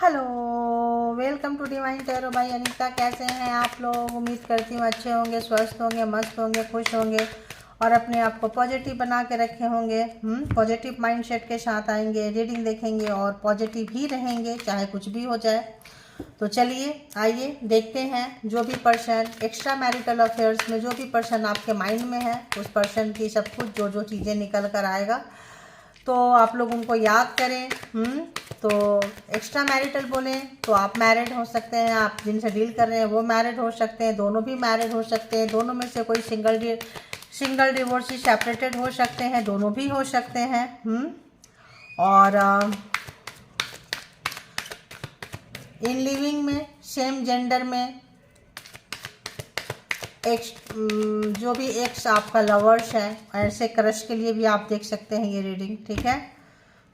Hello, welcome to divine tarot by Anita. कैसे हैं आप लोग? उम्मीद करती हूँ अच्छे होंगे, स्वस्थ होंगे, मस्त होंगे, खुश होंगे और अपने आप को पॉजिटिव बना के रखे होंगे। पॉजिटिव माइंडसेट के साथ आएंगे, रीडिंग देखेंगे और पॉजिटिव ही रहेंगे, चाहे कुछ भी हो जाए। तो चलिए आइए देखते हैं, जो भी पर्सन एक्स्ट्रा मैरिटल अफेयर्स में, जो भी पर्सन आपके माइंड में है, उस पर्सन की सब कुछ जो जो चीज़ें निकल कर आएगा तो आप लोग उनको याद करें। तो एक्स्ट्रा मैरिटल बोलें तो आप मैरिड हो सकते हैं, आप जिनसे डील कर रहे हैं वो मैरिड हो सकते हैं, दोनों भी मैरिड हो सकते हैं, दोनों में से कोई सिंगल डिवोर्सी सेपरेटेड हो सकते हैं, दोनों भी हो सकते हैं। और इन लिविंग में सेम जेंडर में जो भी एक्स आपका लवर्स है, ऐसे क्रश के लिए भी आप देख सकते हैं ये रीडिंग। ठीक है,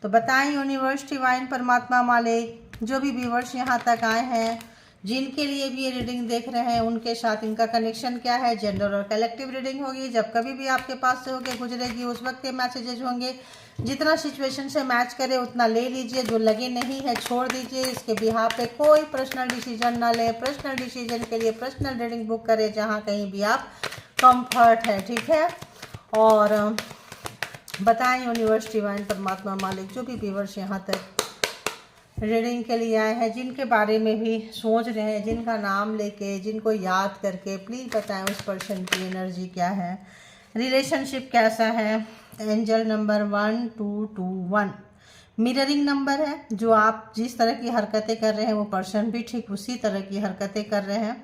तो बताएं यूनिवर्स, डिवाइन, परमात्मा, मालिक, जो भी व्यूवर्स यहाँ तक आए हैं, जिनके लिए भी ये रीडिंग देख रहे हैं, उनके साथ इनका कनेक्शन क्या है। जेंडर और कलेक्टिव रीडिंग होगी, जब कभी भी आपके पास से होके गुजरेगी उस वक्त के मैसेजेस होंगे। जितना सिचुएशन से मैच करे उतना ले लीजिए, जो लगे नहीं है छोड़ दीजिए। इसके बिहाफ पे कोई पर्सनल डिसीजन ना लें। पर्सनल डिसीजन के लिए पर्सनल रीडिंग बुक करें जहाँ कहीं भी आप कंफर्ट है। ठीक है, और बताएं यूनिवर्स, डिवाइन, परमात्मा, मालिक, जो भी व्यूअर्स यहाँ तक रीडिंग के लिए आए हैं, जिनके बारे में भी सोच रहे हैं, जिनका नाम लेके, जिनको याद करके, प्लीज़ बताएं उस पर्सन की एनर्जी क्या है, रिलेशनशिप कैसा है। एंजल नंबर 1221 मिररिंग नंबर है। जो आप जिस तरह की हरकतें कर रहे हैं वो पर्सन भी ठीक उसी तरह की हरकतें कर रहे हैं।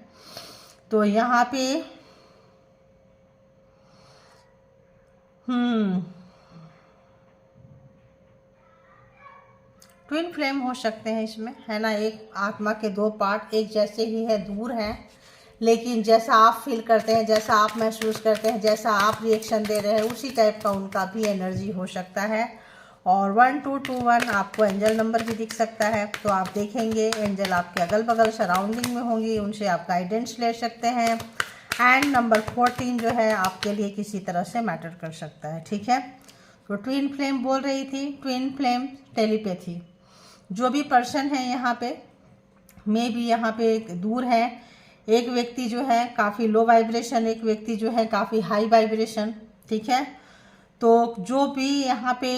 तो यहाँ पे ट्विन फ्लेम हो सकते हैं इसमें, है ना। एक आत्मा के दो पार्ट एक जैसे ही है, दूर हैं, लेकिन जैसा आप फील करते हैं, जैसा आप महसूस करते हैं, जैसा आप रिएक्शन दे रहे हैं, उसी टाइप का उनका भी एनर्जी हो सकता है। और 1221 आपको एंजल नंबर भी दिख सकता है। तो आप देखेंगे एंजल आपके अगल बगल सराउंडिंग में होंगी, उनसे आप गाइडेंस ले सकते हैं। एंड नंबर 14 जो है आपके लिए किसी तरह से मैटर कर सकता है। ठीक है, तो ट्विन फ्लेम बोल रही थी, ट्विन फ्लेम टेलीपैथी। जो भी पर्सन है यहाँ पे में भी यहाँ पे दूर है, एक व्यक्ति जो है काफ़ी लो वाइब्रेशन, एक व्यक्ति जो है काफ़ी हाई वाइब्रेशन। ठीक है, तो जो भी यहाँ पे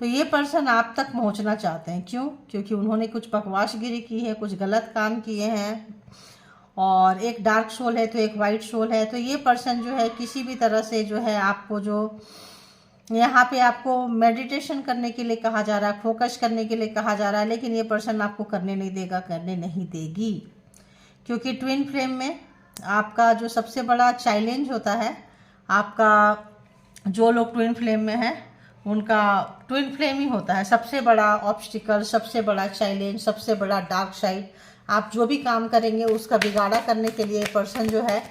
तो ये पर्सन आप तक पहुँचना चाहते हैं। क्यों? क्योंकि उन्होंने कुछ बकवासगिरी की है, कुछ गलत काम किए हैं, और एक डार्क सोल है तो एक वाइट सोल है। तो ये पर्सन जो है किसी भी तरह से जो है आपको, जो यहाँ पे आपको मेडिटेशन करने के लिए कहा जा रहा है, फोकस करने के लिए कहा जा रहा है, लेकिन ये पर्सन आपको करने नहीं देगा, करने नहीं देगी। क्योंकि ट्विन फ्लेम में आपका जो सबसे बड़ा चैलेंज होता है, आपका जो लोग ट्विन फ्लेम में हैं उनका ट्विन फ्लेम ही होता है सबसे बड़ा ऑब्स्टिकल, सबसे बड़ा चैलेंज, सबसे बड़ा डार्क साइड। आप जो भी काम करेंगे उसका बिगाड़ा करने के लिए पर्सन जो है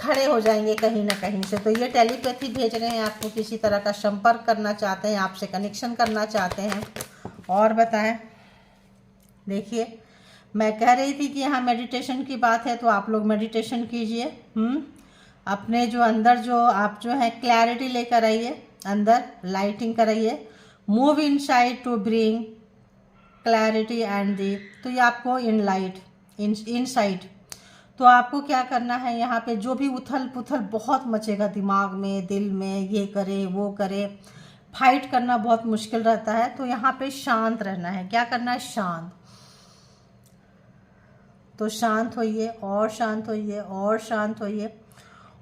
खड़े हो जाएंगे कहीं ना कहीं से। तो ये टेलीपैथी भेज रहे हैं आपको, किसी तरह का संपर्क करना चाहते हैं, आपसे कनेक्शन करना चाहते हैं। और बताएं, देखिए मैं कह रही थी कि यहाँ मेडिटेशन की बात है, तो आप लोग मेडिटेशन कीजिए। अपने जो अंदर जो आप जो है क्लैरिटी लेकर आइए, अंदर लाइटिंग कराइए। Move inside to bring clarity and the. तो ये आपको इन लाइट इनसाइड। तो आपको क्या करना है, यहाँ पे जो भी उथल पुथल बहुत मचेगा दिमाग में, दिल में, ये करे वो करे, फाइट करना बहुत मुश्किल रहता है। तो यहाँ पे शांत रहना है। क्या करना है? शांत। तो शांत होइए और शांत होइए और शांत होइए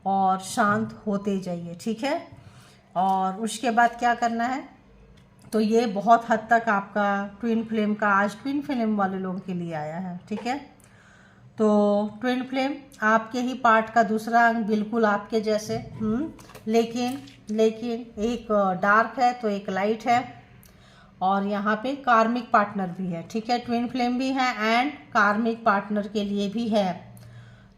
और शांत होते जाइए। ठीक है, और उसके बाद क्या करना है, तो ये बहुत हद तक आपका ट्विन फ्लेम का आज ट्विन फ्लेम वाले लोगों के लिए आया है। ठीक है, तो ट्विन फ्लेम आपके ही पार्ट का दूसरा अंग, बिल्कुल आपके जैसे, लेकिन एक डार्क है तो एक लाइट है, और यहाँ पे कार्मिक पार्टनर भी है। ठीक है, ट्विन फ्लेम भी है एंड कार्मिक पार्टनर के लिए भी है।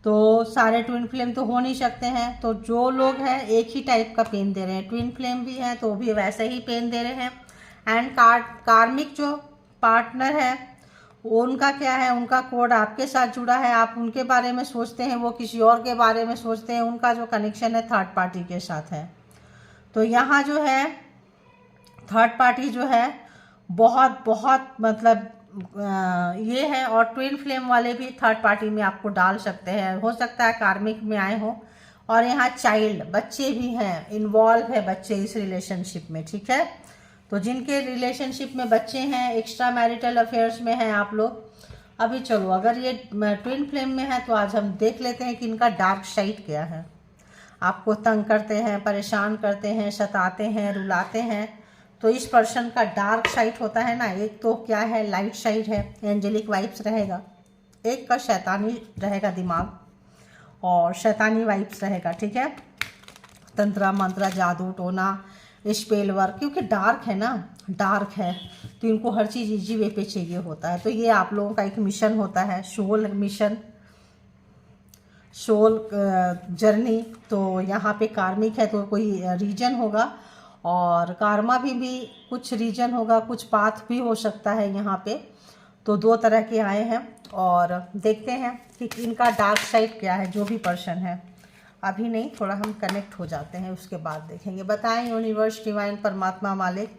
तो सारे ट्विन फ्लेम तो हो नहीं सकते हैं, तो जो लोग हैं एक ही टाइप का पेन दे रहे हैं, ट्विन फ्लेम भी हैं तो भी वैसे ही पेन दे रहे हैं। एंड कार्मिक जो पार्टनर है उनका क्या है, उनका कोड आपके साथ जुड़ा है, आप उनके बारे में सोचते हैं, वो किसी और के बारे में सोचते हैं, उनका जो कनेक्शन है थर्ड पार्टी के साथ है। तो यहाँ जो है थर्ड पार्टी जो है बहुत बहुत मतलब ये है। और ट्विन फ्लेम वाले भी थर्ड पार्टी में आपको डाल सकते हैं, हो सकता है कार्मिक में आए हो। और यहाँ चाइल्ड बच्चे भी हैं, इन्वॉल्व है बच्चे इस रिलेशनशिप में, ठीक है। तो जिनके रिलेशनशिप में बच्चे हैं, एक्स्ट्रा मैरिटल अफेयर्स में हैं आप लोग। अभी चलो, अगर ये ट्विन फ्लेम में है तो आज हम देख लेते हैं कि इनका डार्क साइड क्या है। आपको तंग करते हैं, परेशान करते हैं, सताते हैं, रुलाते हैं, तो इस पर्सन का डार्क साइड होता है ना। एक तो क्या है, लाइट साइड है, एंजेलिक वाइब्स रहेगा। एक का शैतानी रहेगा दिमाग, और शैतानी वाइब्स रहेगा, ठीक है। तंत्रा मंत्रा, जादू टोना, स्पेल वर्क, क्योंकि डार्क है ना, डार्क है तो इनको हर चीज़ इजी वे पे चाहिए होता है। तो ये आप लोगों का एक मिशन होता है, सोल मिशन, सोल जर्नी। तो यहाँ पे कार्मिक है तो कोई रीजन होगा, और कार्मा भी कुछ रीजन होगा, कुछ पाथ भी हो सकता है यहाँ पे। तो दो तरह के आए हैं, और देखते हैं कि इनका डार्क साइड क्या है, जो भी पर्सन है। अभी नहीं, थोड़ा हम कनेक्ट हो जाते हैं, उसके बाद देखेंगे। बताएं यूनिवर्स, डिवाइन, परमात्मा, मालिक,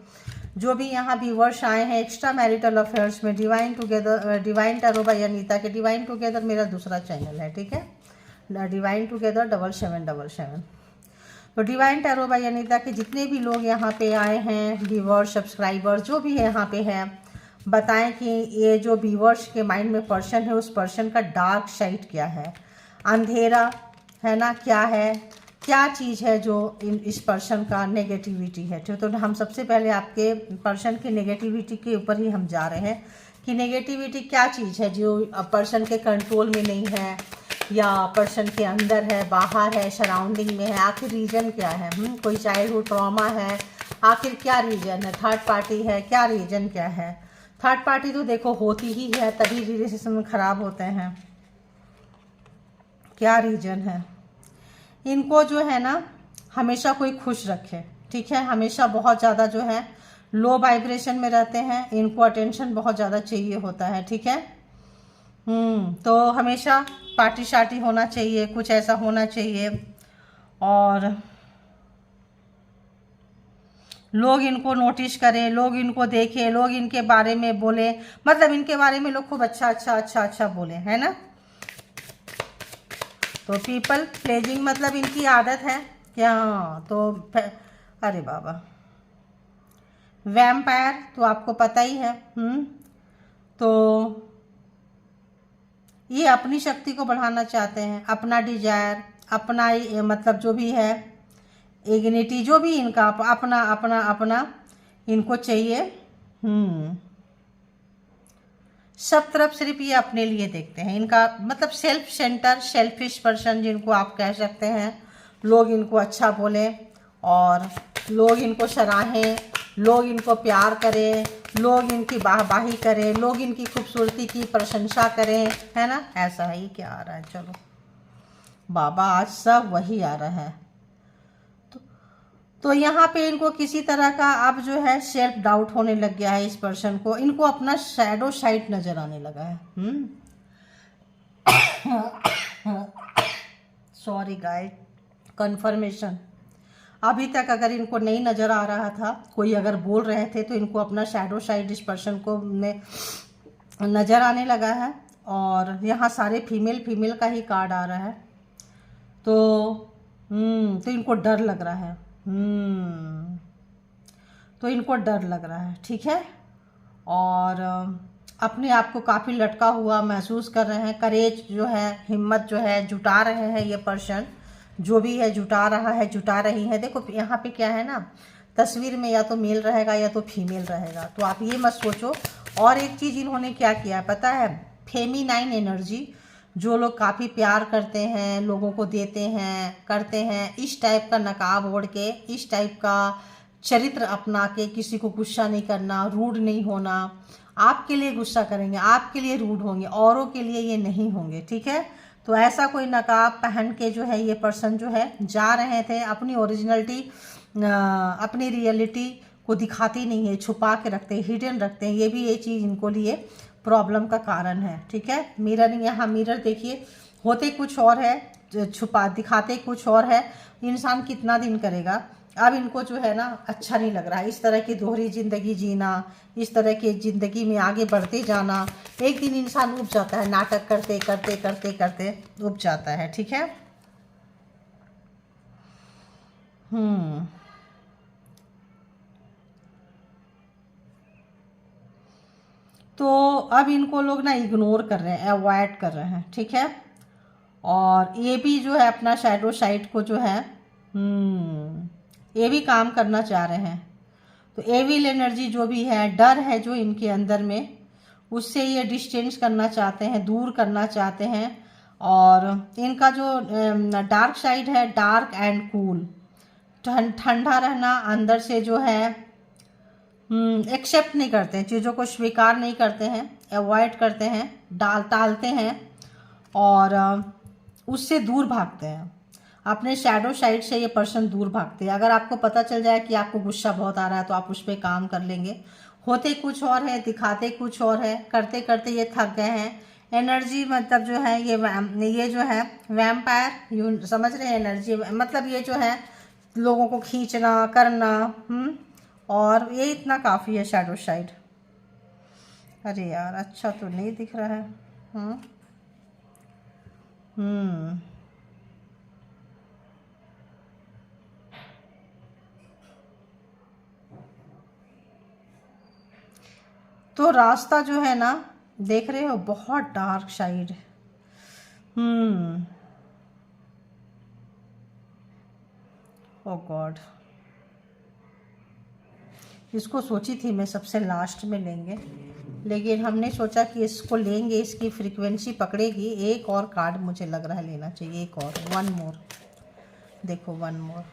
जो भी यहाँ व्यूवर्स आए हैं एक्स्ट्रा मैरिटल अफेयर्स में, divine together, divine tarot by Anita K. Divine together मेरा दूसरा चैनल है, ठीक है, डिवाइन टुगेदर 7777। तो डिवाइन टैरो बाय अनीता के जितने भी लोग यहाँ पे आए हैं, व्यूवर्स, सब्सक्राइबर, जो भी यहाँ पे है, बताएं कि ये जो व्यूवर्स के माइंड में पर्सन है, उस पर्सन का डार्क साइड क्या है, अंधेरा है ना, क्या है, क्या चीज़ है जो इस पर्सन का नेगेटिविटी है। तो हम सबसे पहले आपके पर्सन की नेगेटिविटी के ऊपर ही हम जा रहे हैं कि नेगेटिविटी क्या चीज़ है जो पर्सन के कंट्रोल में नहीं है, या पर्सन के अंदर है, बाहर है, सराउंडिंग में है। आखिर रीजन क्या है? कोई चाइल्डहुड ट्रॉमा है, आखिर क्या रीजन है? थर्ड पार्टी है, क्या रीजन क्या है? थर्ड पार्टी तो देखो होती ही है, तभी रिलेशन खराब होते हैं। क्या रीजन है? इनको जो है ना हमेशा कोई खुश रखे, ठीक है। हमेशा बहुत ज़्यादा जो है लो वाइब्रेशन में रहते हैं, इनको अटेंशन बहुत ज़्यादा चाहिए होता है, ठीक है। तो हमेशा पार्टी शार्टी होना चाहिए, कुछ ऐसा होना चाहिए, और लोग इनको नोटिस करें, लोग इनको देखें, लोग इनके बारे में बोले, मतलब इनके बारे में लोग खूब अच्छा अच्छा अच्छा अच्छा बोले, है ना। तो पीपल प्लेजिंग मतलब इनकी आदत है क्या? तो अरे बाबा, वैम्पायर तो आपको पता ही है। तो ये अपनी शक्ति को बढ़ाना चाहते हैं, अपना डिजायर, अपना मतलब जो भी है इग्निटी, जो भी इनका अपना अपना अपना इनको चाहिए। सब तरफ सिर्फ ये अपने लिए देखते हैं। इनका मतलब सेल्फ सेंटर, सेल्फिश पर्सन जिनको आप कह सकते हैं। लोग इनको अच्छा बोले, और लोग इनको सराहें, लोग इनको प्यार करें, लोग इनकी वाहवाही करें, लोग इनकी खूबसूरती की प्रशंसा करें, है ना। ऐसा ही क्या आ रहा है? चलो बाबा, आज सब वही आ रहा है। तो यहाँ पे इनको किसी तरह का अब जो है सेल्फ डाउट होने लग गया है इस पर्सन को। इनको अपना शैडो साइड नजर आने लगा है। Sorry guys, confirmation. अभी तक अगर इनको नहीं नज़र आ रहा था, कोई अगर बोल रहे थे, तो इनको अपना शैडो साइड इस पर्सन को में नज़र आने लगा है। और यहाँ सारे फीमेल फीमेल का ही कार्ड आ रहा है। तो इनको डर लग रहा है। तो इनको डर लग रहा है, ठीक है। और अपने आप को काफ़ी लटका हुआ महसूस कर रहे हैं। करेज जो है, हिम्मत जो है जुटा रहे हैं ये पर्सन, जो भी है जुटा रहा है, जुटा रही है। देखो यहाँ पे क्या है ना, तस्वीर में या तो मेल रहेगा या तो फीमेल रहेगा, तो आप ये मत सोचो। और एक चीज़ इन्होंने क्या किया पता है, फेमिनाइन एनर्जी, जो लोग काफ़ी प्यार करते हैं, लोगों को देते हैं, करते हैं, इस टाइप का नकाब ओढ़ के, इस टाइप का चरित्र अपना के, किसी को गुस्सा नहीं करना, रूड नहीं होना। आपके लिए गुस्सा करेंगे, आपके लिए रूड होंगे, औरों के लिए ये नहीं होंगे, ठीक है। तो ऐसा कोई नकाब पहन के जो है ये पर्सन जो है जा रहे थे। अपनी ओरिजिनलिटी, अपनी रियलिटी को दिखाते नहीं है, छुपा के रखते हैं, हिडन रखते हैं। ये भी ये चीज़ इनको लिए प्रॉब्लम का कारण है, ठीक है। मिरर, यहाँ मिरर देखिए, होते कुछ और है, छुपा दिखाते कुछ और है। इंसान कितना दिन करेगा अब इनको जो है ना अच्छा नहीं लग रहा है इस तरह की दोहरी ज़िंदगी जीना, इस तरह की ज़िंदगी में आगे बढ़ते जाना। एक दिन इंसान उब जाता है, नाटक करते करते करते करते उब जाता है, ठीक है। तो अब इनको लोग ना इग्नोर कर रहे हैं, अवॉइड कर रहे हैं, ठीक है। और ये भी जो है अपना शैडो साइड को जो है ये भी काम करना चाह रहे हैं। तो एविल एनर्जी जो भी है, डर है जो इनके अंदर में, उससे ये डिस्टेंस करना चाहते हैं, दूर करना चाहते हैं। और इनका जो डार्क साइड है, डार्क एंड कूल, ठंडा रहना अंदर से जो है, एक्सेप्ट नहीं करते हैं, चीज़ों को स्वीकार नहीं करते हैं, अवॉइड करते हैं, टालते हैं और उससे दूर भागते हैं। अपने शैडो साइड से ये पर्सन दूर भागते हैं। अगर आपको पता चल जाए कि आपको गुस्सा बहुत आ रहा है तो आप उस पर काम कर लेंगे। होते कुछ और है, दिखाते कुछ और है, करते करते ये थक गए हैं। एनर्जी मतलब जो है ये जो है वैम्पायर, यू समझ रहे हैं। एनर्जी मतलब ये जो है लोगों को खींचना करना, और ये इतना काफ़ी है शैडो साइड। अरे यार अच्छा तो नहीं दिख रहा है। तो रास्ता जो है ना, देख रहे हो, बहुत डार्क साइड। ओ गॉड, इसको सोची थी मैं सबसे लास्ट में लेंगे, लेकिन हमने सोचा कि इसको लेंगे, इसकी फ्रीक्वेंसी पकड़ेगी। एक और कार्ड मुझे लग रहा है लेना चाहिए, एक और, वन मोर। देखो वन मोर,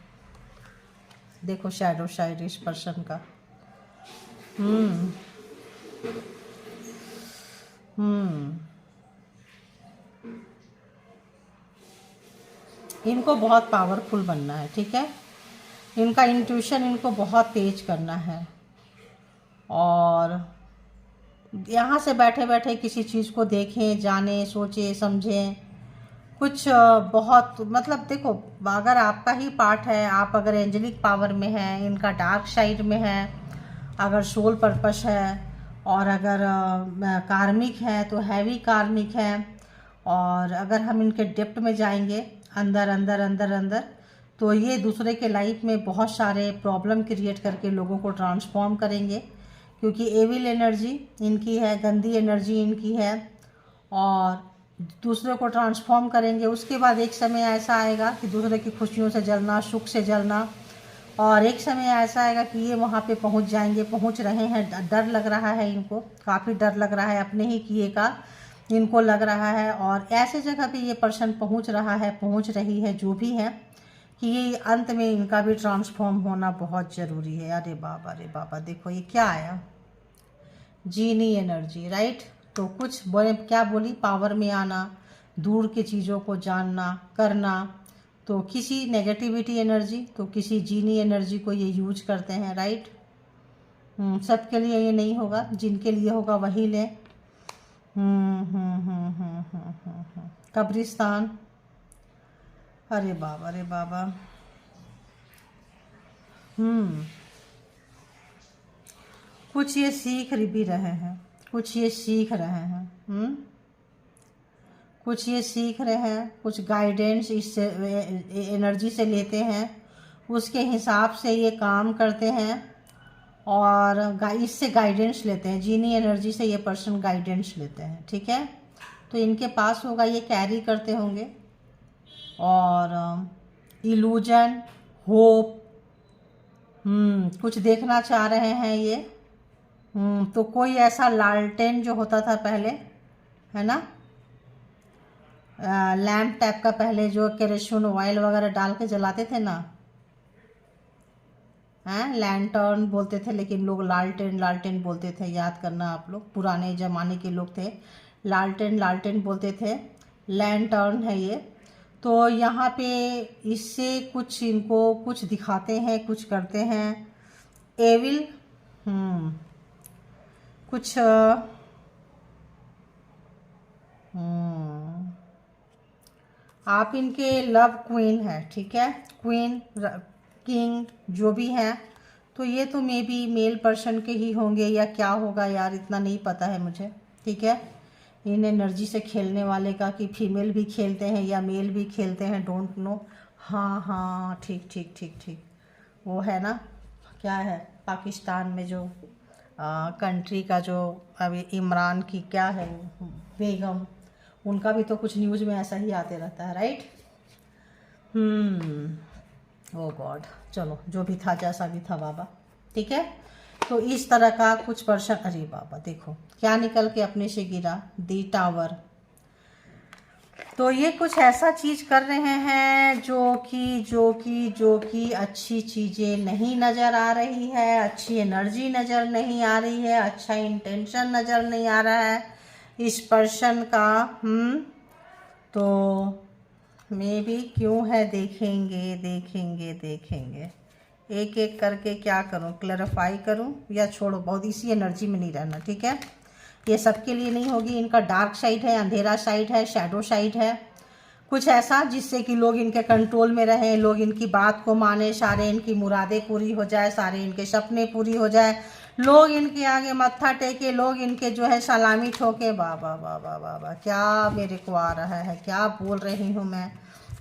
देखो शैडो साइड इस पर्सन का। इनको बहुत पावरफुल बनना है, ठीक है। इनका इंट्यूशन इनको बहुत तेज करना है। और यहाँ से बैठे बैठे किसी चीज़ को देखें, जाने, सोचे, समझें कुछ बहुत, मतलब देखो, अगर आपका ही पार्ट है, आप अगर एंजेलिक पावर में है, इनका डार्क साइड में है, अगर सोल पर्पस है, और अगर कार्मिक है तो हैवी कार्मिक है। और अगर हम इनके डेप्थ में जाएंगे, अंदर अंदर अंदर अंदर, तो ये दूसरे के लाइफ में बहुत सारे प्रॉब्लम क्रिएट करके लोगों को ट्रांसफॉर्म करेंगे, क्योंकि एविल एनर्जी इनकी है, गंदी एनर्जी इनकी है, और दूसरे को ट्रांसफॉर्म करेंगे। उसके बाद एक समय ऐसा आएगा कि दूसरे की खुशियों से जलना, सुख से जलना, और एक समय ऐसा आएगा कि ये वहाँ पे पहुँच जाएंगे, पहुँच रहे हैं। डर लग रहा है इनको, काफ़ी डर लग रहा है अपने ही किए का, इनको लग रहा है। और ऐसे जगह पे ये पर्सन पहुँच रहा है, पहुँच रही है, जो भी है, कि ये अंत में इनका भी ट्रांसफॉर्म होना बहुत ज़रूरी है। अरे बाबा, अरे बाबा, देखो ये क्या आया, जीनी एनर्जी, राइट। तो कुछ बोले, क्या बोली, पावर में आना, दूर की चीज़ों को जानना, करना। तो किसी नेगेटिविटी एनर्जी तो किसी जीनी एनर्जी को ये यूज करते हैं, राइट। सबके लिए ये नहीं होगा, जिनके लिए होगा वही लें। कब्रिस्तान, अरे बाबा, अरे बाबा। कुछ ये सीख भी रहे हैं, कुछ ये सीख रहे हैं, कुछ ये सीख रहे हैं, कुछ गाइडेंस इस एनर्जी से लेते हैं, उसके हिसाब से ये काम करते हैं, और इससे गाइडेंस लेते हैं। जीनी एनर्जी से ये पर्सन गाइडेंस लेते हैं, ठीक है। तो इनके पास होगा, ये कैरी करते होंगे, और इल्यूजन, होप, कुछ देखना चाह रहे हैं ये। तो कोई ऐसा लालटेन जो होता था पहले, है ना, लैम्प टाइप का, पहले जो केरोसिन ऑयल वगैरह डाल के जलाते थे ना, हैं, लैंटर्न बोलते थे, लेकिन लोग लालटेन लालटेन बोलते थे। याद करना आप लोग, पुराने ज़माने के लोग थे, लालटेन लालटेन बोलते थे, लैंटर्न है ये। तो यहाँ पे इससे कुछ इनको कुछ दिखाते हैं, कुछ करते हैं। एविल, कुछ आप इनके लव क्वीन है, ठीक है। क्वीन किंग जो भी हैं, तो ये तो मे बी मेल पर्सन के ही होंगे या क्या होगा यार, इतना नहीं पता है मुझे। ठीक है, इन एनर्जी से खेलने वाले का कि फीमेल भी खेलते हैं या मेल भी खेलते हैं, डोंट नो। हाँ हाँ, ठीक ठीक ठीक ठीक, वो है ना, क्या है पाकिस्तान में जो कंट्री का जो अभी इमरान की क्या है वो बेगम, उनका भी तो कुछ न्यूज़ में ऐसा ही आते रहता है, राइट। ओ गॉड, चलो जो भी था जैसा भी था बाबा, ठीक है। तो इस तरह का कुछ पर्सन, अरे बाबा देखो क्या निकल के अपने से गिरा, दी टावर। तो ये कुछ ऐसा चीज कर रहे हैं जो कि अच्छी चीजें नहीं नजर आ रही है, अच्छी एनर्जी नजर नहीं आ रही है, अच्छा इंटेंशन नजर नहीं आ रहा है इस पर्सन का। तो मे बी क्यों है, देखेंगे देखेंगे देखेंगे, एक एक करके क्या करूं, क्लैरिफाई करूं या छोड़ो, बहुत इसी एनर्जी में नहीं रहना, ठीक है। ये सबके लिए नहीं होगी, इनका डार्क साइड है, अंधेरा साइड है, शैडो साइड है, कुछ ऐसा जिससे कि लोग इनके कंट्रोल में रहें, लोग इनकी बात को माने, सारे इनकी मुरादें पूरी हो जाए, सारे इनके सपने पूरी हो जाए, लोग इनके आगे मत्था टेके, लोग इनके जो है सलामी ठोके। बाबा बाबा बाबा, क्या मेरे को आ रहा है, क्या बोल रही हूँ मैं।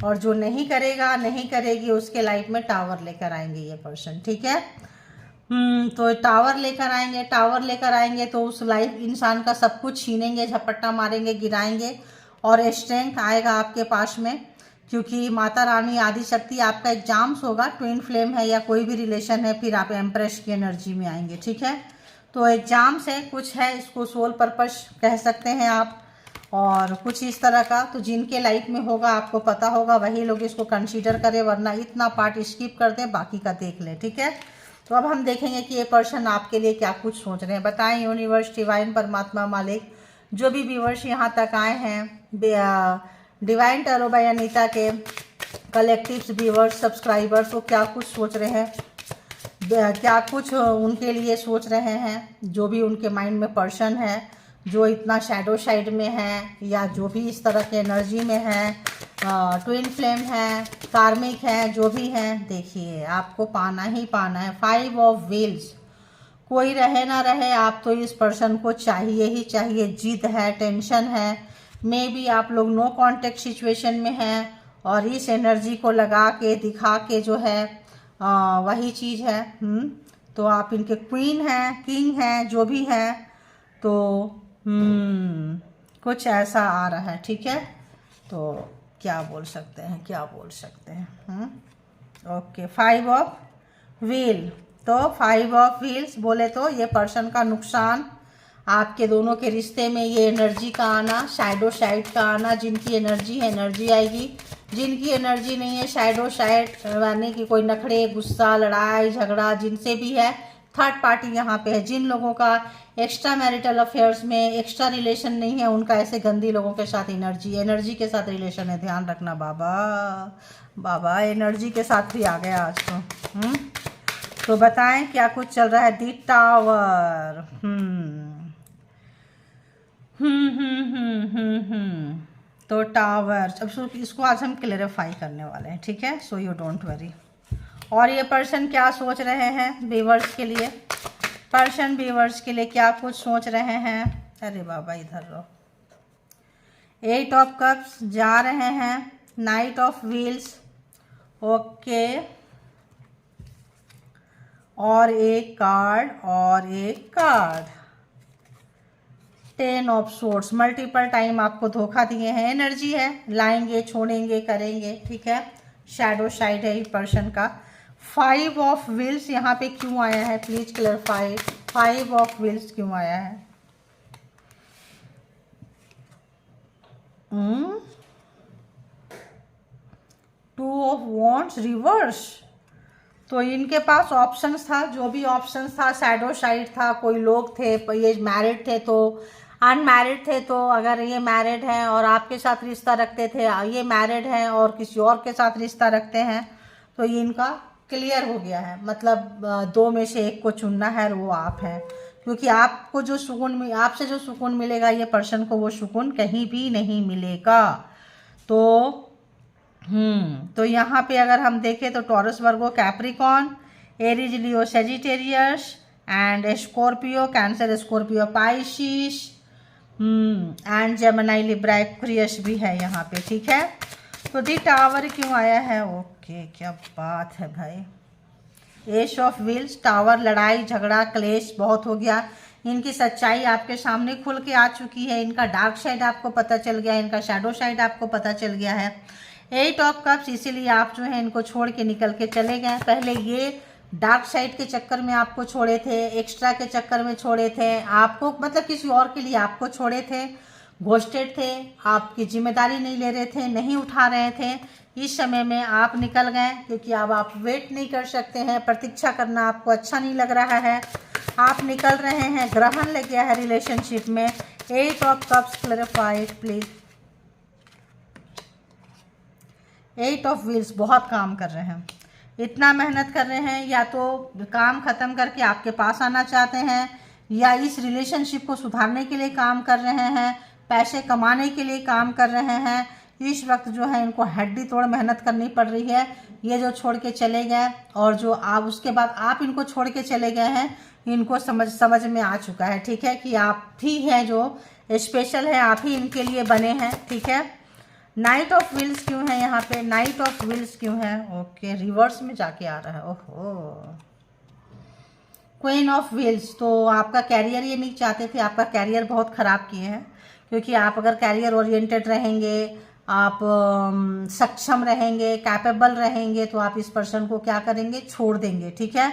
और जो नहीं करेगा नहीं करेगी उसके लाइफ में टावर लेकर आएंगे ये पर्सन, ठीक है। तो टावर लेकर आएंगे तो उस लाइफ इंसान का सब कुछ छीनेंगे, झपट्टा मारेंगे, गिराएंगे, और स्ट्रेंथ आएगा आपके पास में, क्योंकि माता रानी आदि शक्ति आपका एग्जाम्स होगा, ट्विन फ्लेम है या कोई भी रिलेशन है, फिर आप एम्प्रेस की एनर्जी में आएंगे, ठीक है। तो एग्जाम्स है, कुछ है, इसको सोल पर्पस कह सकते हैं आप, और कुछ इस तरह का। तो जिनके लाइफ में होगा आपको पता होगा, वही लोग इसको कंसीडर करें, वरना इतना पार्ट स्किप कर दें, बाकी का देख लें, ठीक है। तो अब हम देखेंगे कि ये पर्सन आपके लिए क्या कुछ सोच रहे हैं। बताएं यूनिवर्स, डिवाइन, परमात्मा, मालिक, जो भी व्यूअर्स यहाँ तक आए हैं डिवाइन टैरो बाय अनीता के कलेक्टिव्स, व्यूअर्स, सब्सक्राइबर्स, वो क्या कुछ सोच रहे हैं, क्या कुछ उनके लिए सोच रहे हैं, जो भी उनके माइंड में पर्सन है, जो इतना शैडो साइड में है या जो भी इस तरह के एनर्जी में है, ट्विन फ्लेम है, कार्मिक है, जो भी है, देखिए आपको पाना ही पाना है। 5 ऑफ व्हील्स, कोई रहे ना रहे, आप तो इस पर्सन को चाहिए ही चाहिए, जिद है, टेंशन है, मे बी आप लोग नो कांटेक्ट सिचुएशन में हैं, और इस एनर्जी को लगा के दिखा के जो है वही चीज़ है। तो आप इनके क्वीन हैं, किंग हैं, जो भी हैं, तो कुछ ऐसा आ रहा है, ठीक है। तो क्या बोल सकते हैं, ओके, 5 ऑफ व्हील। तो 5 ऑफ व्हील्स बोले तो ये पर्सन का नुकसान, आपके दोनों के रिश्ते में ये एनर्जी का आना, शैडो साइड का आना, जिनकी एनर्जी है एनर्जी आएगी, जिनकी एनर्जी नहीं है शैडो साइड, यानी कि कोई नखड़े, गुस्सा, लड़ाई झगड़ा जिनसे भी है, थर्ड पार्टी यहाँ पे है। जिन लोगों का एक्स्ट्रा मैरिटल अफेयर्स में एक्स्ट्रा रिलेशन नहीं है, उनका ऐसे गंदी लोगों के साथ एनर्जी के साथ रिलेशन है, ध्यान रखना बाबा एनर्जी के साथ भी आ गया आज तो। तो बताएं क्या कुछ चल रहा है। दी टावर, तो टावर, अब इसको आज हम क्लेरिफाई करने वाले हैं, ठीक है, सो यू डोंट वरी। और ये पर्सन क्या सोच रहे हैं व्यूअर्स के लिए, पर्सन व्यूअर्स के लिए क्या कुछ सोच रहे हैं। अरे बाबा इधर रहो। 8 ऑफ कप्स जा रहे हैं, नाइट ऑफ व्हील्स, ओके, और एक card 10 of swords, multiple time आपको धोखा दिए हैं, एनर्जी है, लाएंगे, छोड़ेंगे, करेंगे, ठीक है, शैडो साइड है इस पर्सन का। 5 ऑफ व्हील्स यहाँ पे क्यों आया है, प्लीज क्लैरिफाई, 5 ऑफ व्हील्स क्यों आया है। 2 ऑफ वॉन्ड्स रिवर्स, तो इनके पास ऑप्शंस था, जो भी ऑप्शंस था, शैडो साइड था, कोई लोग थे, ये मैरिड थे तो अनमैरिड थे, तो अगर ये मैरिड हैं और आपके साथ रिश्ता रखते थे, ये मैरिड हैं और किसी और के साथ रिश्ता रखते हैं, तो ये इनका क्लियर हो गया है, मतलब 2 में से एक को चुनना है और वो आप हैं, क्योंकि आपको जो सुकून, आपसे जो सुकून मिलेगा ये पर्सन को वो सुकून कहीं भी नहीं मिलेगा। तो तो यहाँ पे अगर हम देखें तो taurus, Virgo, Capricorn, Aries, Leo, Sagittarius and Scorpio, cancer, Scorpio, Pisces and Gemini, Libra, Aquarius भी है यहाँ पे, ठीक है। तो दी टावर क्यों आया है? ओके, क्या बात है भाई। एस ऑफ व्हील्स, टावर, लड़ाई झगड़ा क्लेश बहुत हो गया, इनकी सच्चाई आपके सामने खुल के आ चुकी है, इनका डार्क साइड आपको पता चल गया है, इनका शैडो साइड आपको पता चल गया है। 8 ऑफ कप्स, इसीलिए आप जो है इनको छोड़ के निकल के चले गए। पहले ये डार्क साइड के चक्कर में आपको छोड़े थे, एक्स्ट्रा के चक्कर में छोड़े थे आपको, मतलब किसी और के लिए आपको छोड़े थे, घोस्टेड थे, आपकी जिम्मेदारी नहीं ले रहे थे, नहीं उठा रहे थे। इस समय में आप निकल गए क्योंकि अब आप वेट नहीं कर सकते हैं, प्रतीक्षा करना आपको अच्छा नहीं लग रहा है, आप निकल रहे हैं, ग्रहण लग गया है रिलेशनशिप में। 8 of cups, clarified please. 8 of wheels, बहुत काम कर रहे हैं, इतना मेहनत कर रहे हैं, या तो काम ख़त्म करके आपके पास आना चाहते हैं, या इस रिलेशनशिप को सुधारने के लिए काम कर रहे हैं, पैसे कमाने के लिए काम कर रहे हैं। इस वक्त जो है इनको हड्डी तोड़ मेहनत करनी पड़ रही है। ये जो छोड़ के चले गए और जो आप उसके बाद आप इनको छोड़ के चले गए हैं, इनको समझ में आ चुका है, ठीक है, कि आप ही हैं जो स्पेशल है, आप ही इनके लिए बने हैं, ठीक है। नाइट ऑफ व्हील्स क्यों है यहाँ पे? नाइट ऑफ व्हील्स क्यों है? ओके, रिवर्स में जाके आ रहा है। ओहो, क्वीन ऑफ व्हील्स, तो आपका कैरियर ये नहीं चाहते थे, आपका कैरियर बहुत ख़राब किए हैं, क्योंकि आप अगर कैरियर ओरिएंटेड रहेंगे, आप सक्षम रहेंगे, कैपेबल रहेंगे, तो आप इस पर्सन को क्या करेंगे? छोड़ देंगे, ठीक है।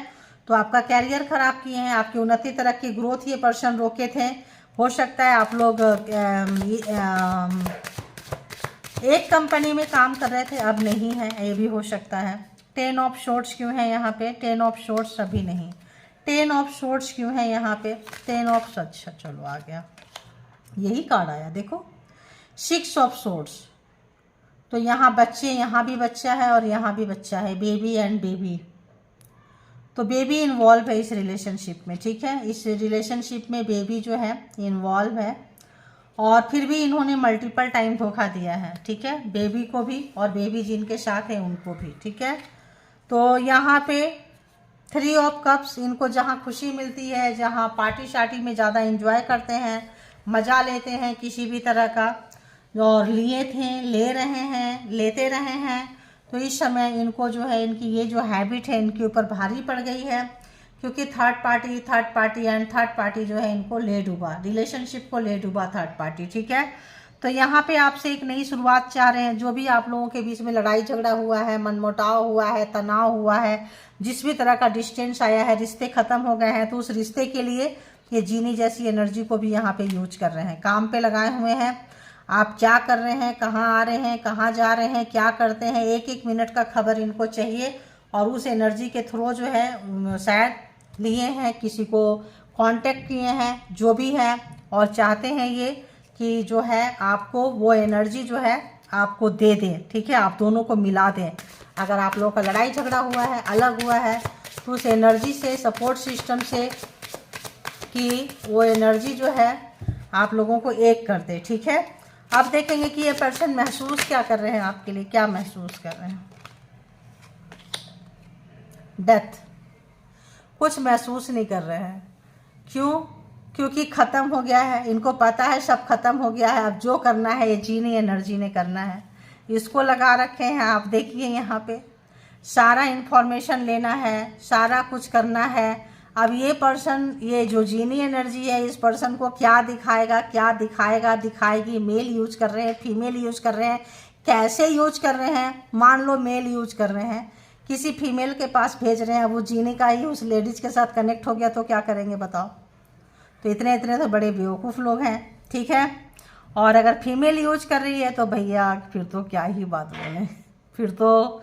तो आपका कैरियर ख़राब किए हैं, आपकी उन्नति तरक्की ग्रोथ ये पर्सन रोके थे। हो सकता है आप लोग एक कंपनी में काम कर रहे थे, अब नहीं है, ये भी हो सकता है। 10 ऑफ शॉर्ट्स क्यों है यहाँ पे? 10 ऑफ शॉर्ट्स अभी नहीं। 10 ऑफ शॉर्ट्स क्यों है यहाँ पे? 10 ऑफ, अच्छा चलो आ गया, यही कार्ड आया देखो, 6 ऑफ शॉर्ट्स। तो यहाँ बच्चे, यहाँ भी बच्चा है और यहाँ भी बच्चा है, बेबी एंड बेबी। तो बेबी इन्वॉल्व है इस रिलेशनशिप में, ठीक है, इस रिलेशनशिप में बेबी जो है इन्वॉल्व है, और फिर भी इन्होंने मल्टीपल टाइम धोखा दिया है, ठीक है, बेबी को भी और बेबी जिनके साथ है उनको भी, ठीक है। तो यहाँ पे 3 ऑफ कप्स, इनको जहाँ खुशी मिलती है, जहाँ पार्टी शार्टी में ज़्यादा एंजॉय करते हैं, मज़ा लेते हैं किसी भी तरह का, और लिए थे, ले रहे हैं, लेते रहे हैं, तो इस समय इनको जो है इनकी ये जो हैबिट है इनके ऊपर भारी पड़ गई है, क्योंकि third party and third party जो है इनको ले डूबा, रिलेशनशिप को ले डूबा थर्ड पार्टी, ठीक है। तो यहाँ पे आपसे एक नई शुरुआत चाह रहे हैं। जो भी आप लोगों के बीच में लड़ाई झगड़ा हुआ है, मनमुटाव हुआ है, तनाव हुआ है, जिस भी तरह का डिस्टेंस आया है, रिश्ते ख़त्म हो गए हैं, तो उस रिश्ते के लिए ये जीनी जैसी एनर्जी को भी यहाँ पे यूज कर रहे हैं, काम पे लगाए हुए हैं। आप क्या कर रहे हैं, कहाँ आ रहे हैं, कहाँ जा रहे हैं, क्या करते हैं, एक एक मिनट का खबर इनको चाहिए, और उस एनर्जी के थ्रू जो है शायद लिए हैं, किसी को कांटेक्ट किए हैं, जो भी है, और चाहते हैं ये कि जो है आपको वो एनर्जी जो है आपको दे दें, ठीक है, आप दोनों को मिला दें। अगर आप लोगों का लड़ाई झगड़ा हुआ है, अलग हुआ है, तो उस एनर्जी से, सपोर्ट सिस्टम से, कि वो एनर्जी जो है आप लोगों को एक कर दे, ठीक है। अब देखेंगे कि ये पर्सन महसूस क्या कर रहे हैं आपके लिए, क्या महसूस कर रहे हैं। डेथ, कुछ महसूस नहीं कर रहे हैं। क्यों? क्योंकि ख़त्म हो गया है, इनको पता है सब ख़त्म हो गया है, अब जो करना है ये जीनी एनर्जी ने करना है, इसको लगा रखे हैं। आप देखिए यहाँ पे सारा इन्फॉर्मेशन लेना है, सारा कुछ करना है। अब ये पर्सन, ये जो जीनी एनर्जी है, इस पर्सन को क्या दिखाएगा, क्या दिखाएगा, दिखाएगी। मेल यूज कर रहे हैं, फीमेल यूज कर रहे हैं, कैसे यूज कर रहे हैं। मान लो मेल यूज कर रहे हैं, किसी फीमेल के पास भेज रहे हैं, अब वो जीनी का ही उस लेडीज के साथ कनेक्ट हो गया, तो क्या करेंगे बताओ। तो इतने तो बड़े बेवकूफ़ लोग हैं, ठीक है। और अगर फीमेल यूज कर रही है तो भैया फिर तो क्या ही बात बोलें, फिर तो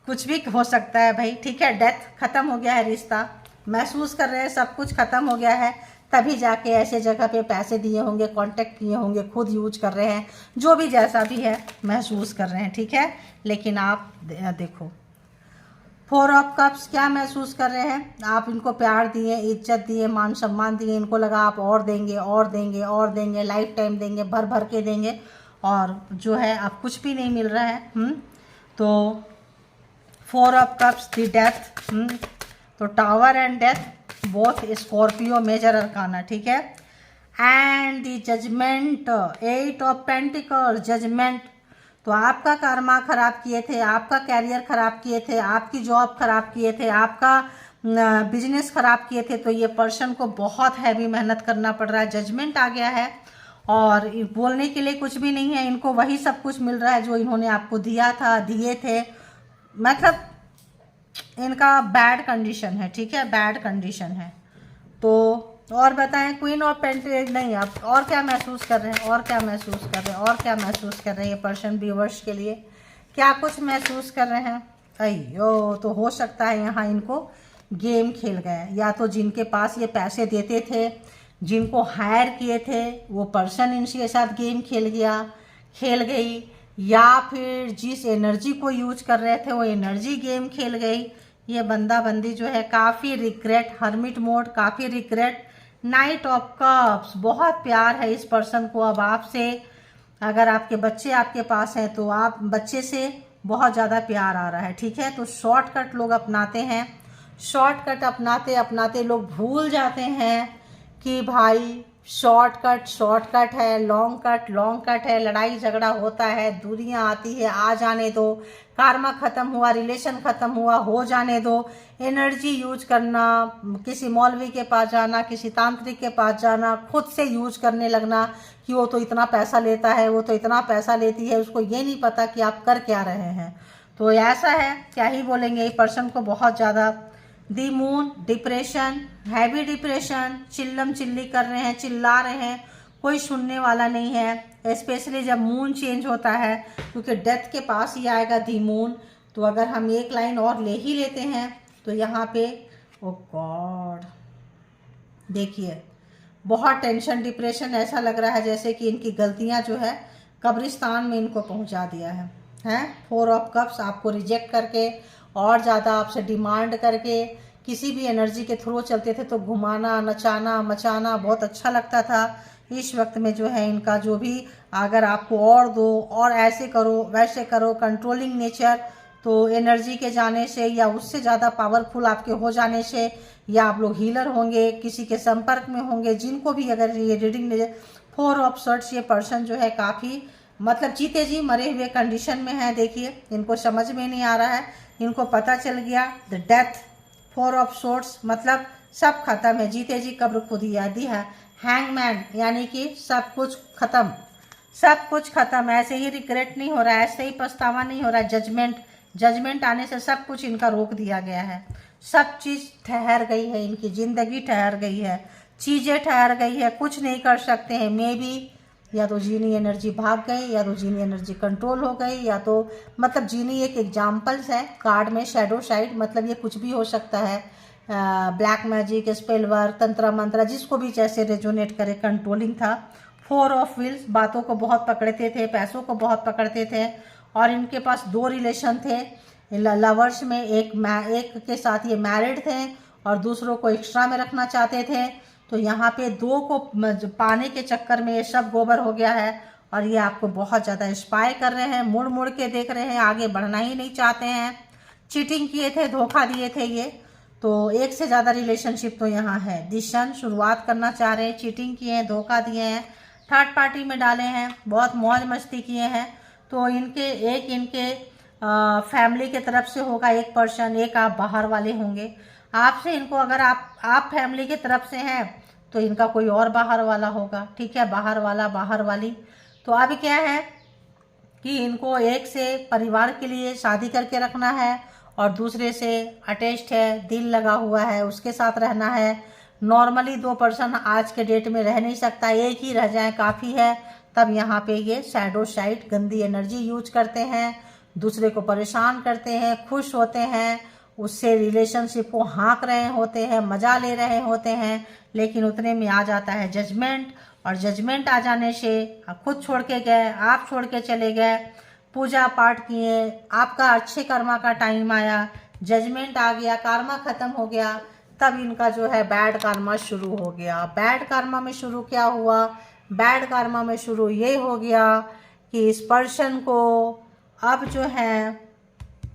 कुछ भी हो सकता है भाई, ठीक है। डेथ, ख़त्म हो गया है रिश्ता, महसूस कर रहे हैं सब कुछ ख़त्म हो गया है, तभी जाके ऐसे जगह पे पैसे दिए होंगे, कांटेक्ट किए होंगे, खुद यूज कर रहे हैं, जो भी जैसा भी है महसूस कर रहे हैं, ठीक है। लेकिन आप देखो 4 ऑफ कप्स, क्या महसूस कर रहे हैं आप। इनको प्यार दिए, इज्जत दिए, मान सम्मान दिए, इनको लगा आप और देंगे और देंगे और देंगे, लाइफ टाइम देंगे, भर भर के देंगे, और जो है अब कुछ भी नहीं मिल रहा है। तो 4 ऑफ कप्स, द डेथ, तो tower and death both Scorpio major arcana, ठीक है। And the judgement, 8 of pentacle, judgement, तो आपका कर्मा खराब किए थे, आपका कैरियर खराब किए थे, आपकी जॉब खराब किए थे, आपका बिजनेस खराब किए थे, तो ये पर्सन को बहुत हैवी मेहनत करना पड़ रहा है। जजमेंट आ गया है और बोलने के लिए कुछ भी नहीं है, इनको वही सब कुछ मिल रहा है जो इन्होंने आपको दिया था, दिए थे, मतलब इनका बैड कंडीशन है, ठीक है, बैड कंडीशन है। तो और बताएं, क्वीन ऑफ पेंटिकल, नहीं आप और क्या महसूस कर रहे हैं, और क्या महसूस कर रहे हैं, और क्या महसूस कर रहे हैं ये पर्सन व्यूअर्स के लिए, क्या कुछ महसूस कर रहे हैं। अयो, तो हो सकता है यहाँ इनको गेम खेल गए, या तो जिनके पास ये पैसे देते थे, जिनको हायर किए थे, वो पर्सन इनके साथ गेम खेल गई, या फिर जिस एनर्जी को यूज कर रहे थे वो एनर्जी गेम खेल गई। ये बंदा बंदी जो है काफ़ी रिग्रेट, हर्मिट मोड, काफ़ी रिग्रेट। नाइट ऑफ कप्स, बहुत प्यार है इस पर्सन को अब आपसे। अगर आपके बच्चे आपके पास हैं तो आप बच्चे से बहुत ज़्यादा प्यार आ रहा है, ठीक है। तो शॉर्टकट लोग अपनाते हैं, शॉर्टकट अपनाते अपनाते लोग भूल जाते हैं कि भाई शॉर्टकट है, लॉन्ग कट है, लड़ाई झगड़ा होता है, दूरियां आती है, आ जाने दो, कार्मा खत्म हुआ, रिलेशन खत्म हुआ, हो जाने दो। एनर्जी यूज करना, किसी मौलवी के पास जाना, किसी तांत्रिक के पास जाना, खुद से यूज करने लगना कि वो तो इतना पैसा लेता है, वो तो इतना पैसा लेती है, उसको ये नहीं पता कि आप कर क्या रहे हैं। तो ऐसा है, क्या ही बोलेंगे, इस पर्सन को बहुत ज़्यादा the moon, depression, heavy depression, चिल्लम चिल्ली कर रहे हैं, चिल्ला रहे हैं, कोई सुनने वाला नहीं है। स्पेशली जब मून चेंज होता है, क्योंकि डेथ के पास ही आएगा दी मून। तो अगर हम एक लाइन और ले ही लेते हैं तो यहाँ पे ओ गॉड, देखिए बहुत टेंशन, डिप्रेशन, ऐसा लग रहा है जैसे कि इनकी गलतियाँ जो है कब्रिस्तान में इनको पहुँचा दिया है। 4 ऑफ कप्स, आपको रिजेक्ट करके और ज़्यादा आपसे डिमांड करके किसी भी एनर्जी के थ्रू चलते थे, तो घुमाना, नचाना, मचाना बहुत अच्छा लगता था। इस वक्त में जो है इनका जो भी, अगर आपको और दो और ऐसे करो वैसे करो, कंट्रोलिंग नेचर, तो एनर्जी के जाने से या उससे ज़्यादा पावरफुल आपके हो जाने से, या आप लोग हीलर होंगे, किसी के संपर्क में होंगे, जिनको भी अगर ये रीडिंग 4 ऑफ सॉर्ड्स, ये पर्सन जो है काफ़ी मतलब जीते जी मरे हुए कंडीशन में है। देखिए इनको समझ में नहीं आ रहा है, इनको पता चल गया द डेथ, 4 ऑफ सोर्ड्स, मतलब सब खत्म है, जीते जी कब्र खुद ही दी है। हैंगमैन, यानी कि सब कुछ खत्म, सब कुछ खत्म, ऐसे ही रिग्रेट नहीं हो रहा है, ऐसे ही पछतावा नहीं हो रहा है। जजमेंट आने से सब कुछ इनका रोक दिया गया है, सब चीज़ ठहर गई है, इनकी ज़िंदगी ठहर गई है, चीज़ें ठहर गई है, कुछ नहीं कर सकते हैं। मे बी या तो जीनी एनर्जी भाग गई, या तो जीनी एनर्जी कंट्रोल हो गई, या तो मतलब जीनी एक एग्जाम्पल्स है कार्ड में, शैडो साइड, मतलब ये कुछ भी हो सकता है। ब्लैक मैजिक, स्पेल वर्क, तंत्र मंत्र, जिसको भी जैसे रेजोनेट करे, कंट्रोलिंग था। 4 ऑफ व्हील्स, बातों को बहुत पकड़ते थे, पैसों को बहुत पकड़ते थे, और इनके पास 2 रिलेशन थे लवर्स में, एक के साथ ये मैरिड थे और दूसरों को एक्स्ट्रा में रखना चाहते थे। तो यहाँ पे 2 को पाने के चक्कर में ये सब गोबर हो गया है, और ये आपको बहुत ज़्यादा स्पाई कर रहे हैं, मुड़ मुड़ के देख रहे हैं, आगे बढ़ना ही नहीं चाहते हैं। चीटिंग किए थे, धोखा दिए थे ये, तो एक से ज़्यादा रिलेशनशिप तो यहाँ है। दिशन शुरुआत करना चाह रहे हैं, चीटिंग किए हैं, धोखा दिए हैं, थर्ड पार्टी में डाले हैं, बहुत मौज मस्ती किए हैं। तो इनके फैमिली के तरफ से होगा एक पर्सन, एक आप बाहर वाले होंगे। आपसे इनको, अगर आप फैमिली की तरफ से हैं तो इनका कोई और बाहर वाला होगा, ठीक है, बाहर वाला, बाहर वाली। तो अब क्या है कि इनको एक से परिवार के लिए शादी करके रखना है, और दूसरे से अटैच्ड है, दिल लगा हुआ है, उसके साथ रहना है। नॉर्मली 2 पर्सन आज के डेट में रह नहीं सकता, एक ही रह जाए काफ़ी है। तब यहाँ पे ये शैडो साइड, गंदी एनर्जी यूज करते हैं, दूसरे को परेशान करते हैं, खुश होते हैं, उससे रिलेशनशिप को हाँक रहे होते हैं, मजा ले रहे होते हैं, लेकिन उतने में आ जाता है जजमेंट, और जजमेंट आ जाने से खुद छोड़ के गए, आप छोड़ के चले गए, पूजा पाठ किए, आपका अच्छे कर्मा का टाइम आया, जजमेंट आ गया, कर्मा खत्म हो गया, तब इनका जो है बैड कर्मा शुरू हो गया। बैड कर्मा में शुरू क्या हुआ, बैड कर्मा में शुरू ये हो गया कि इस पर्सन को अब जो है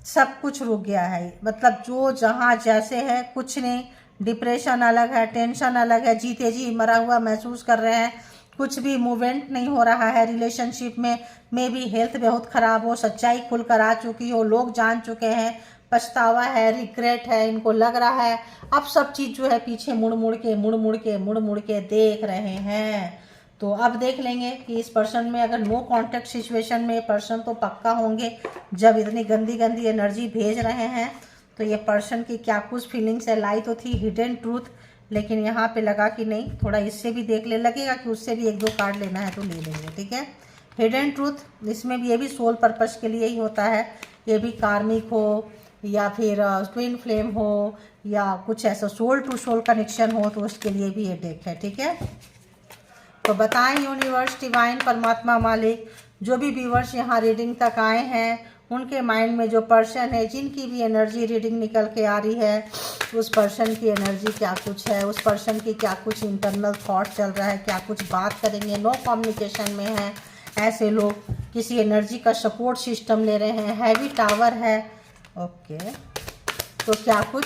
सब कुछ रुक गया है, मतलब जो जहाँ जैसे है कुछ नहीं। डिप्रेशन अलग है, टेंशन अलग है, जीते जी मरा हुआ महसूस कर रहे हैं, कुछ भी मूवमेंट नहीं हो रहा है रिलेशनशिप में। मे भी हेल्थ बहुत ख़राब हो, सच्चाई खुलकर आ चुकी हो, लोग जान चुके हैं, पछतावा है, रिग्रेट है, इनको लग रहा है। अब सब चीज़ जो है पीछे मुड़ मुड़ के देख रहे हैं। तो अब देख लेंगे कि इस पर्सन में अगर नो कांटेक्ट सिचुएशन में पर्सन तो पक्का होंगे, जब इतनी गंदी गंदी एनर्जी भेज रहे हैं। तो ये पर्सन की क्या कुछ फीलिंग्स है, लाई तो थी हिडन ट्रूथ, लेकिन यहाँ पे लगा कि नहीं, थोड़ा इससे भी देख ले, लगेगा कि उससे भी एक दो कार्ड लेना है तो ले लेंगे, ठीक है। हिडन ट्रूथ, इसमें भी ये भी सोल पर्पस के लिए ही होता है, ये भी कार्मिक हो या फिर ट्विन फ्लेम हो या कुछ ऐसा सोल टू सोल कनेक्शन हो, तो उसके लिए भी ये डेक है, ठीक है। तो बताएं यूनिवर्स, डिवाइन, परमात्मा, मालिक, जो भी व्यूवर्स यहाँ रीडिंग तक आए हैं, उनके माइंड में जो पर्सन है, जिनकी भी एनर्जी रीडिंग निकल के आ रही है, उस पर्सन की एनर्जी क्या कुछ है, उस पर्सन की क्या कुछ इंटरनल थॉट चल रहा है, क्या कुछ बात करेंगे, नो कम्युनिकेशन में है ऐसे लोग, किसी एनर्जी का सपोर्ट सिस्टम ले रहे हैं, हैवी टावर है। ओके, तो क्या कुछ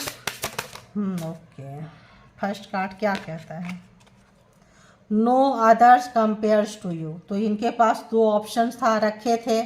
ओके, फर्स्ट कार्ड क्या कहता है? No others compares to you. तो इनके पास दो ऑप्शंस था, रखे थे,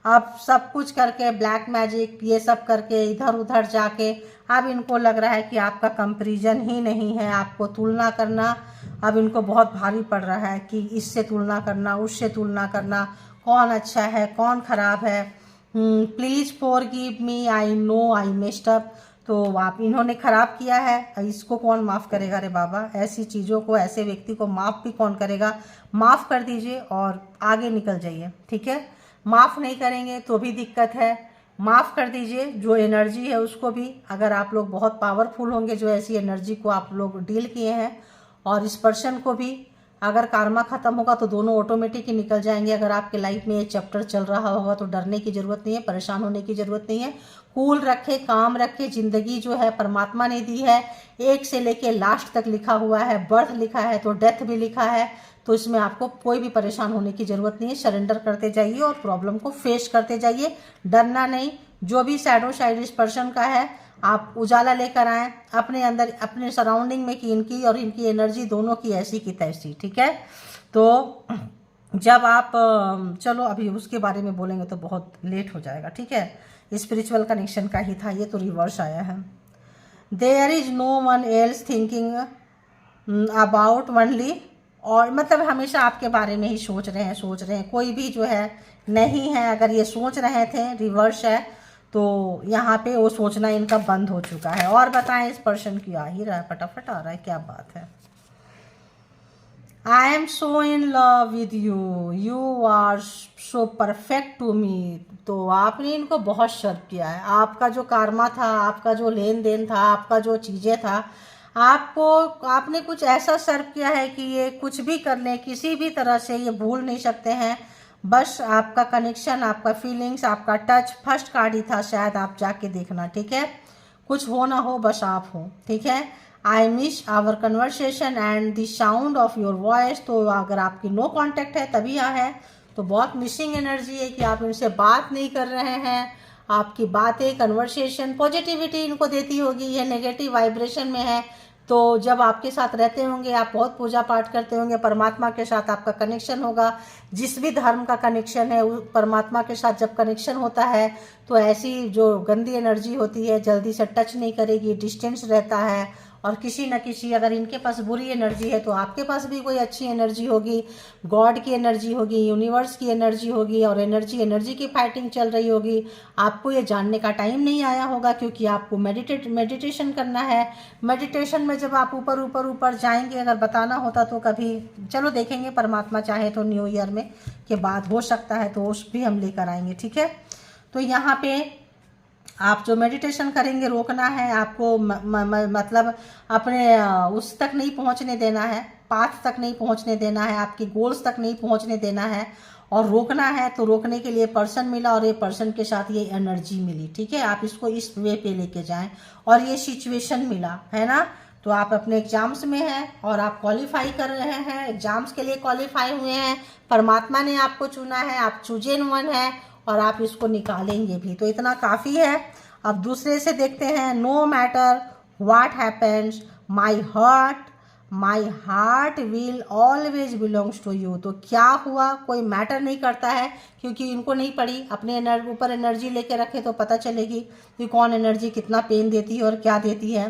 अब सब कुछ करके ब्लैक मैजिक ये सब करके इधर उधर जाके अब इनको लग रहा है कि आपका कंपैरिजन ही नहीं है, आपको तुलना करना अब इनको बहुत भारी पड़ रहा है कि इससे तुलना करना, उससे तुलना करना, कौन अच्छा है कौन ख़राब है। Please forgive me, I know I messed up. तो आप इन्होंने ख़राब किया है, इसको कौन माफ़ करेगा रे बाबा, ऐसी चीज़ों को, ऐसे व्यक्ति को माफ़ भी कौन करेगा। माफ़ कर दीजिए और आगे निकल जाइए, ठीक है। माफ़ नहीं करेंगे तो भी दिक्कत है, माफ़ कर दीजिए। जो एनर्जी है उसको भी, अगर आप लोग बहुत पावरफुल होंगे जो ऐसी एनर्जी को आप लोग डील किए हैं, और इस पर्सन को भी अगर कार्मा ख़त्म होगा तो दोनों ऑटोमेटिक ही निकल जाएंगे। अगर आपके लाइफ में ये चैप्टर चल रहा होगा तो डरने की ज़रूरत नहीं है, परेशान होने की ज़रूरत नहीं है। कूल रखे, काम रखे, ज़िंदगी जो है परमात्मा ने दी है, एक से लेके लास्ट तक लिखा हुआ है, बर्थ लिखा है तो डेथ भी लिखा है, तो इसमें आपको कोई भी परेशान होने की ज़रूरत नहीं है। सरेंडर करते जाइए और प्रॉब्लम को फेस करते जाइए, डरना नहीं। जो भी शैडो साइड इस पर्सन का है, आप उजाला लेकर आएँ अपने अंदर, अपने सराउंडिंग में, कि इनकी और इनकी एनर्जी दोनों की ऐसी की तैसी, ठीक है। तो जब आप चलो अभी उसके बारे में बोलेंगे तो बहुत लेट हो जाएगा, ठीक है। स्पिरिचुअल कनेक्शन का ही था ये, तो रिवर्स आया है। There is no one else thinking about only, और मतलब हमेशा आपके बारे में ही सोच रहे हैं, कोई भी जो है नहीं है। अगर ये सोच रहे थे, रिवर्स है, तो यहाँ पे वो सोचना इनका बंद हो चुका है। और बताएं, इस पर्सन की आ ही रहा है, फटाफट आ रहा है, क्या बात है। I am so in love with you, you are so perfect to me. तो आपने इनको बहुत सर्व किया है, आपका जो कार्मा था, आपका जो लेन देन था, आपका जो चीज़ें था, आपने कुछ ऐसा सर्व किया है कि ये कुछ भी कर लें, किसी भी तरह से ये भूल नहीं सकते हैं। बस आपका कनेक्शन, आपका फीलिंग्स, आपका टच, फर्स्ट कार्ड ही था शायद, आप जाके देखना, ठीक है। कुछ हो ना हो, बस आप हो, ठीक है। I miss our conversation and the sound of your voice. तो अगर आपकी नो कांटेक्ट है तभी यहाँ है, तो बहुत मिसिंग एनर्जी है कि आप इनसे बात नहीं कर रहे हैं। आपकी बातें, कन्वर्सेशन पॉजिटिविटी इनको देती होगी, ये नेगेटिव वाइब्रेशन में है। तो जब आपके साथ रहते होंगे, आप बहुत पूजा पाठ करते होंगे, परमात्मा के साथ आपका कनेक्शन होगा, जिस भी धर्म का कनेक्शन है, परमात्मा के साथ जब कनेक्शन होता है तो ऐसी जो गंदी एनर्जी होती है जल्दी से टच नहीं करेगी, डिस्टेंस रहता है। और किसी न किसी, अगर इनके पास बुरी एनर्जी है तो आपके पास भी कोई अच्छी एनर्जी होगी, गॉड की एनर्जी होगी, यूनिवर्स की एनर्जी होगी, और एनर्जी की फाइटिंग चल रही होगी। आपको ये जानने का टाइम नहीं आया होगा क्योंकि आपको मेडिटेशन करना है। मेडिटेशन में जब आप ऊपर ऊपर ऊपर जाएंगे, अगर बताना होता तो कभी, चलो देखेंगे, परमात्मा चाहे तो न्यू ईयर में के बाद हो सकता है, तो उस भी हम लेकर आएंगे, ठीक है। तो यहाँ पे आप जो मेडिटेशन करेंगे, रोकना है आपको, मतलब अपने उस तक नहीं पहुंचने देना है, पाथ तक नहीं पहुंचने देना है, आपके गोल्स तक नहीं पहुंचने देना है, और रोकना है। तो रोकने के लिए पर्सन मिला और ये पर्सन के साथ ये एनर्जी मिली, ठीक है। आप इसको इस वे पे लेके जाएं, और ये सिचुएशन मिला है ना। तो आप अपने एग्जाम्स में हैं और आप क्वालिफाई कर रहे हैं, एग्जाम्स के लिए क्वालिफाई हुए हैं, परमात्मा ने आपको चुना है, आप चूजन वन है, और आप इसको निकालेंगे भी, तो इतना काफ़ी है। अब दूसरे से देखते हैं। No matter what happens my heart will always belongs to you. तो क्या हुआ, कोई मैटर नहीं करता है, क्योंकि इनको नहीं पड़ी, अपने ऊपर एनर्जी लेके रखे तो पता चलेगी कि कौन एनर्जी कितना पेन देती है और क्या देती है।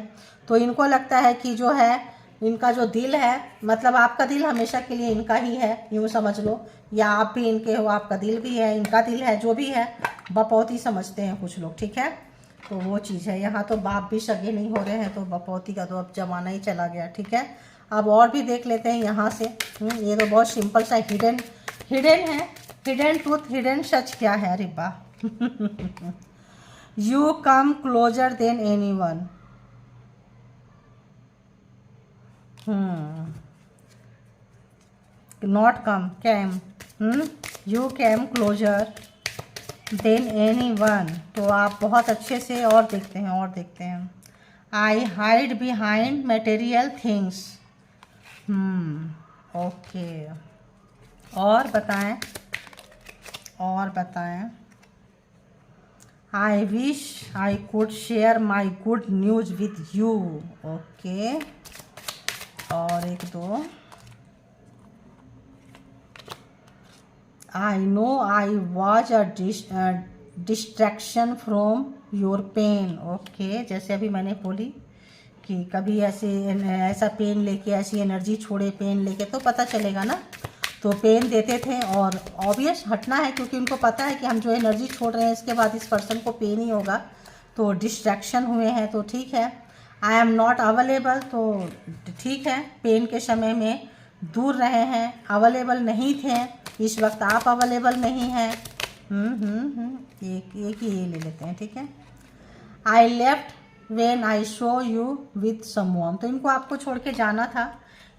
तो इनको लगता है कि जो है इनका जो दिल है, मतलब आपका दिल हमेशा के लिए इनका ही है, यूँ समझ लो, या आप भी इनके हो, आपका दिल भी है, इनका दिल है, जो भी है बपौती समझते हैं कुछ लोग, ठीक है। तो वो चीज़ है। यहाँ तो बाप भी सगे नहीं हो रहे हैं, तो बपौती का तो अब जमाना ही चला गया, ठीक है। अब और भी देख लेते हैं यहाँ से। ये तो बहुत सिंपल सा हिडन है, हिडन ट्रूथ, हिडन सच क्या है, अरे वाह। You come closer than anyone. Not come, came, you came closer than anyone. तो आप बहुत अच्छे से और देखते हैं। I hide behind material things. Okay, और बताएं। I wish I could share my good news with you. Okay, और एक दो। I know I was a distraction from your pain. Okay, जैसे अभी मैंने बोली कि कभी ऐसा पेन लेके, ऐसी एनर्जी छोड़े पेन लेके, तो पता चलेगा ना। तो पेन देते थे और ऑब्वियस हटना है, क्योंकि उनको पता है कि हम जो एनर्जी छोड़ रहे हैं इसके बाद इस पर्सन को पेन ही होगा, तो डिस्ट्रैक्शन हुए हैं, तो ठीक है। आई एम नॉट अवेलेबल, तो ठीक है, पेन के समय में दूर रहे हैं, अवेलेबल नहीं थे, इस वक्त आप अवेलेबल नहीं हैं। एक ही ये ले लेते हैं, ठीक है। I left when I show you with someone. तो इनको आपको छोड़ के जाना था,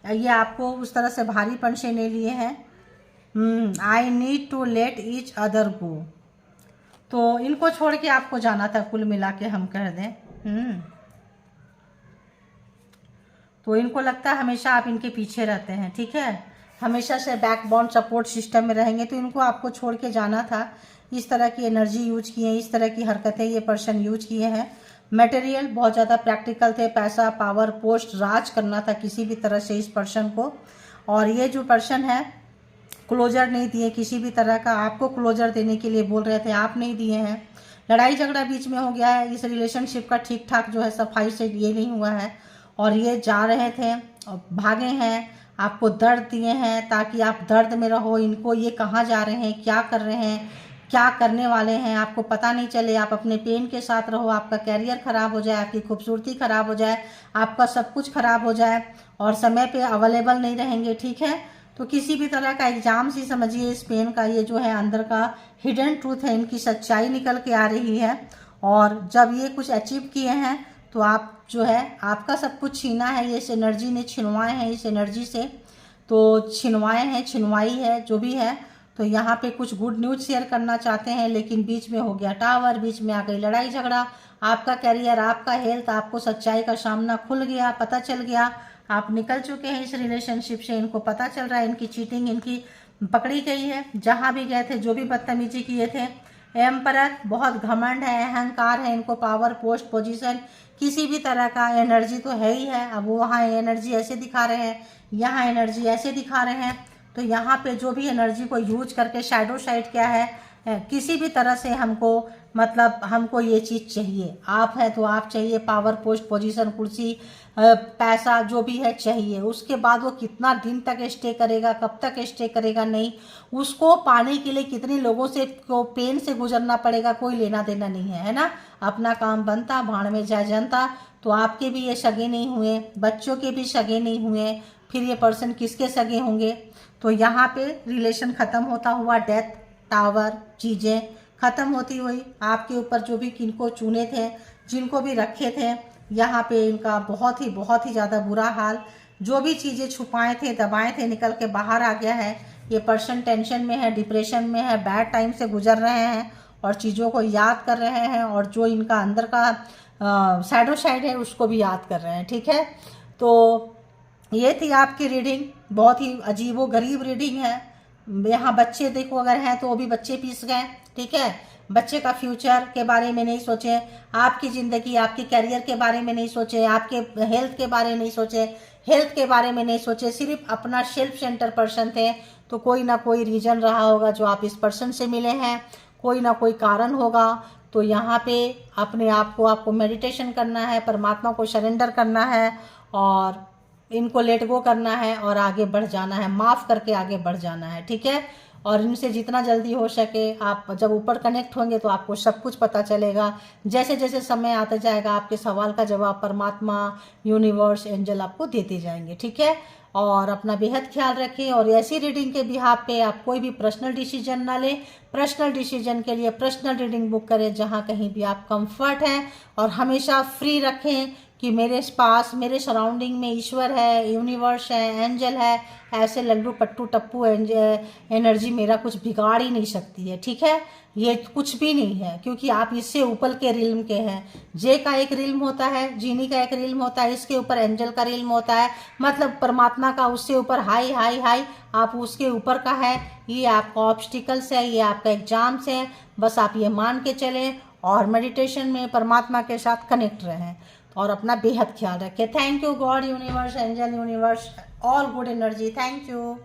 ये आपको उस तरह से भारीपन से नहीं लिए हैं। I need to let each other go. तो इनको छोड़ के आपको जाना था, कुल मिला के हम कह दें। तो इनको लगता है हमेशा आप इनके पीछे रहते हैं, ठीक है, हमेशा से बैकबोन सपोर्ट सिस्टम में रहेंगे, तो इनको आपको छोड़ के जाना था। इस तरह की एनर्जी यूज किए हैं, इस तरह की हरकतें ये पर्सन यूज किए हैं। मटेरियल बहुत ज़्यादा प्रैक्टिकल थे, पैसा, पावर, पोस्ट, राज करना था किसी भी तरह से इस पर्सन को। और ये जो पर्सन है क्लोजर नहीं दिए किसी भी तरह का, आपको क्लोजर देने के लिए बोल रहे थे, आप नहीं दिए हैं। लड़ाई झगड़ा बीच में हो गया है, इस रिलेशनशिप का ठीक ठाक जो है सफाई से ये नहीं हुआ है, और ये जा रहे थे और भागे हैं, आपको दर्द दिए हैं ताकि आप दर्द में रहो। इनको ये कहाँ जा रहे हैं, क्या कर रहे हैं, क्या करने वाले हैं, आपको पता नहीं चले, आप अपने पेन के साथ रहो, आपका कैरियर ख़राब हो जाए, आपकी खूबसूरती ख़राब हो जाए, आपका सब कुछ ख़राब हो जाए, और समय पे अवेलेबल नहीं रहेंगे, ठीक है। तो किसी भी तरह का एग्जाम ही समझिए इस पेन का, ये जो है अंदर का हिडन ट्रूथ है, इनकी सच्चाई निकल के आ रही है। और जब ये कुछ अचीव किए हैं तो आप जो है आपका सब कुछ छीना है, ये इस एनर्जी ने छिनवाए हैं, इस एनर्जी से तो छिनवाए हैं, छिनवाई है, जो भी है। तो यहाँ पे कुछ गुड न्यूज़ शेयर करना चाहते हैं, लेकिन बीच में हो गया टावर, बीच में आ गई लड़ाई झगड़ा, आपका कैरियर, आपका हेल्थ, आपको सच्चाई का सामना खुल गया, पता चल गया, आप निकल चुके हैं इस रिलेशनशिप से, इनको पता चल रहा है, इनकी चीटिंग इनकी पकड़ी गई है, जहाँ भी गए थे, जो भी बदतमीजी किए थे। एम्परर, बहुत घमंड है, अहंकार है इनको, पावर, पोस्ट, पोजीशन, किसी भी तरह का एनर्जी तो है ही है। अब वो वहाँ एनर्जी ऐसे दिखा रहे हैं, यहाँ एनर्जी ऐसे दिखा रहे हैं, तो यहाँ पे जो भी एनर्जी को यूज करके शैडो साइड क्या है, किसी भी तरह से हमको, मतलब हमको ये चीज़ चाहिए, आप है तो आप चाहिए, पावर, पोस्ट, पोजीशन, कुर्सी, पैसा, जो भी है चाहिए। उसके बाद वो कितना दिन तक स्टे करेगा, कब तक स्टे करेगा, नहीं, उसको पाने के लिए कितने लोगों से को पेन से गुजरना पड़ेगा, कोई लेना देना नहीं है, है ना। अपना काम बनता, भाड़ में जाए जनता। तो आपके भी ये सगे नहीं हुए, बच्चों के भी सगे नहीं हुए, फिर ये पर्सन किसके सगे होंगे। तो यहाँ पे रिलेशन ख़त्म होता हुआ, डेथ, टावर, चीज़ें ख़त्म होती हुई, आपके ऊपर जो भी किनको चुने थे, जिनको भी रखे थे, यहाँ पे इनका बहुत ही ज़्यादा बुरा हाल, जो भी चीज़ें छुपाए थे, दबाए थे, निकल के बाहर आ गया है। ये पर्सन टेंशन में है, डिप्रेशन में है, बैड टाइम से गुजर रहे हैं और चीज़ों को याद कर रहे हैं, और जो इनका अंदर का शैडो साइड है उसको भी याद कर रहे हैं, ठीक है। तो ये थी आपकी रीडिंग, बहुत ही अजीबो गरीब रीडिंग है, यहाँ बच्चे देखो अगर हैं तो वो भी बच्चे पीस गए, ठीक है। बच्चे का फ्यूचर के बारे में नहीं सोचे, आपकी ज़िंदगी आपके करियर के बारे में नहीं सोचे, आपके हेल्थ के बारे में नहीं सोचे, हेल्थ के बारे में नहीं सोचे, सिर्फ अपना सेल्फ सेंटर पर्सन थे। तो कोई ना कोई रीज़न रहा होगा जो आप इस पर्सन से मिले हैं, कोई ना कोई कारण होगा। तो यहाँ पे अपने आप को आपको मेडिटेशन करना है, परमात्मा को सरेंडर करना है और इनको लेट गो करना है और आगे बढ़ जाना है, माफ़ करके आगे बढ़ जाना है, ठीक है। और इनसे जितना जल्दी हो सके आप जब ऊपर कनेक्ट होंगे तो आपको सब कुछ पता चलेगा। जैसे जैसे समय आता जाएगा आपके सवाल का जवाब परमात्मा, यूनिवर्स, एंजल आपको देते जाएंगे, ठीक है। और अपना बेहद ख्याल रखें। और ऐसी रीडिंग के बिहाफ पे आप कोई भी पर्सनल डिसीजन ना लें। पर्सनल डिसीजन के लिए पर्सनल रीडिंग बुक करें जहाँ कहीं भी आप कंफर्ट हैं, और हमेशा फ्री रखें कि मेरे पास मेरे सराउंडिंग में ईश्वर है, यूनिवर्स है, एंजल है, ऐसे लल्लू पट्टू टप्पू एनर्जी मेरा कुछ बिगाड़ ही नहीं सकती है, ठीक है। ये कुछ भी नहीं है, क्योंकि आप इससे ऊपर के रिल्म के हैं। जे का एक रिल्म होता है, जीनी का एक रिल्म होता है, इसके ऊपर एंजल का रिल्म होता है, मतलब परमात्मा का उससे ऊपर हाई हाई हाई, आप उसके ऊपर का है। ये आपका ऑब्स्टिकल्स है, ये आपका एग्जाम्स है, बस आप ये मान के चलें और मेडिटेशन में परमात्मा के साथ कनेक्ट रहें और अपना बेहद ख्याल रखें। Thank you God, universe, angel, universe, all good energy, thank you.